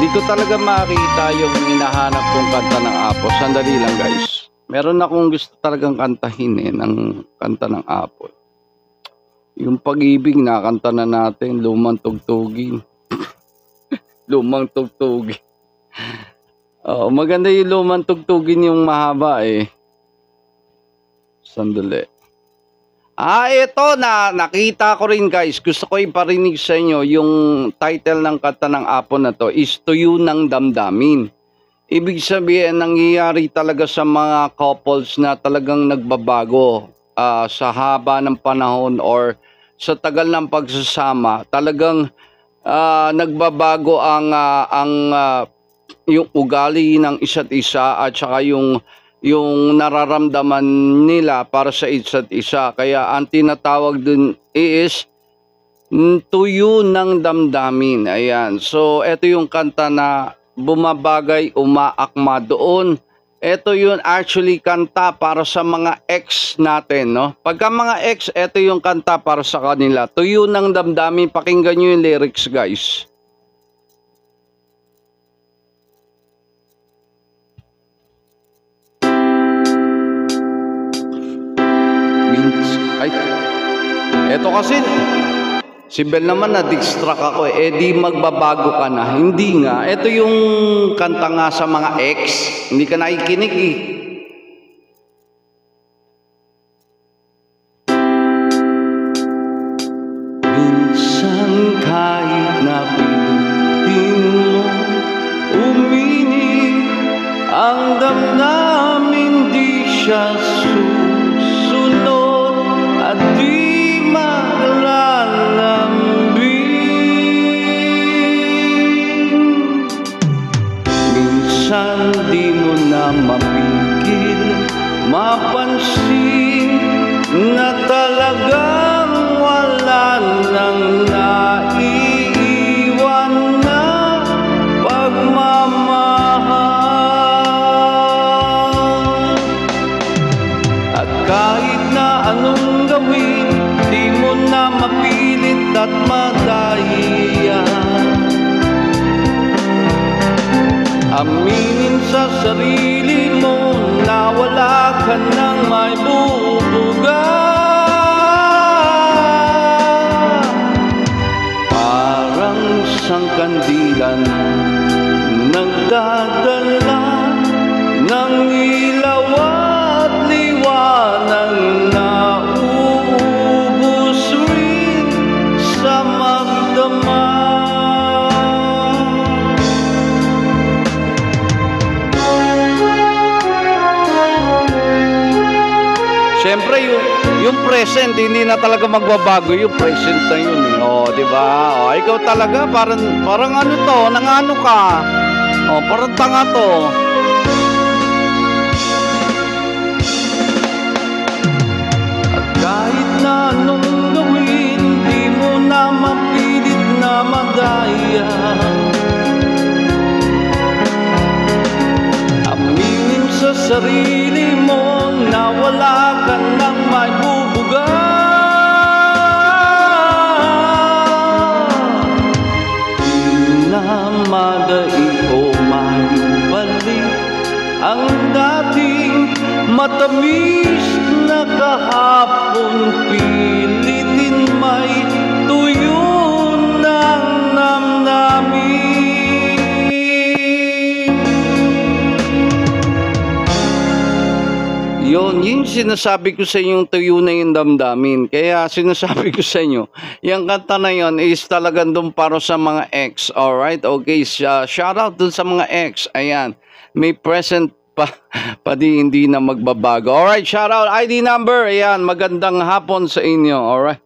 Hindi ko talaga makita yung hinahanap kong kanta ng Apo. Sandali lang guys. Meron akong gusto talagang kantahin ng kanta ng Apo. Yung Pag-ibig na kanta na natin, Lumang Tugtugin. Lumang Tugtugin. Maganda yung Lumang Tugtugin, yung mahaba eh. Sandali. Ito na, nakita ko rin guys. Gusto ko iparinig sa inyo yung title ng kanta ng Apo na to is Tuyo ng Damdamin. Ibig sabihin, nangyayari talaga sa mga couples na talagang nagbabago sa haba ng panahon or sa tagal ng pagsasama. Talagang nagbabago yung ugali ng isa't isa at saka yung nararamdaman nila para sa isa't isa. Kaya ang tinatawag dun is tuyo ng damdamin. Ayan. So, ito yung kanta na bumabagay, umaakma doon. Ito yun actually kanta para sa mga ex natin, no? Pagka mga ex, ito yung kanta para sa kanila. Tuyo ng damdamin. Pakinggan nyo yung lyrics, guys. Ay, eto kasi, si Bel naman na-distract ako eh. Di magbabago ka na. Hindi nga. Ito yung kanta nga sa mga ex. Hindi ka nakikinig eh. Minsan kahit napitin mo uminig ang damdamin, di siya at di maglalambing. Minsan di mo na mapigil mapansin na talagang wala nang naiiwan na pagmamahal. At kahit na anong gawin, di mo na mapilit at madaya. Aminin sa sarili mo na wala ka nang may bubuga. Parang isang kandilan nagdadala ng ilaw at liwanag na uubos rin sa magdamag. Siyempre yung present hindi na talaga magbabago, yung present na yun eh. Di ba? Ikaw talaga parang ano to, nangano ka. Parang tanga to. Kahit na anong gawin, di mo na mapilit na madaya. Aminin sa sarili mo na wala ka nang may bubuga. Di na madai o may balik ang dating matamis na kahapon, pilitin may tuyo ng damdamin. Yung sinasabi ko sa inyong tuyo na yung damdamin. Kaya sinasabi ko sa inyo, yung kanta na yun is talagang dun para sa mga ex. Alright? Okay, shout out dun sa mga ex. Ayan, may present pa di hindi na magbabago. Alright, shout out ID number. Ayan, magandang hapon sa inyo. Alright.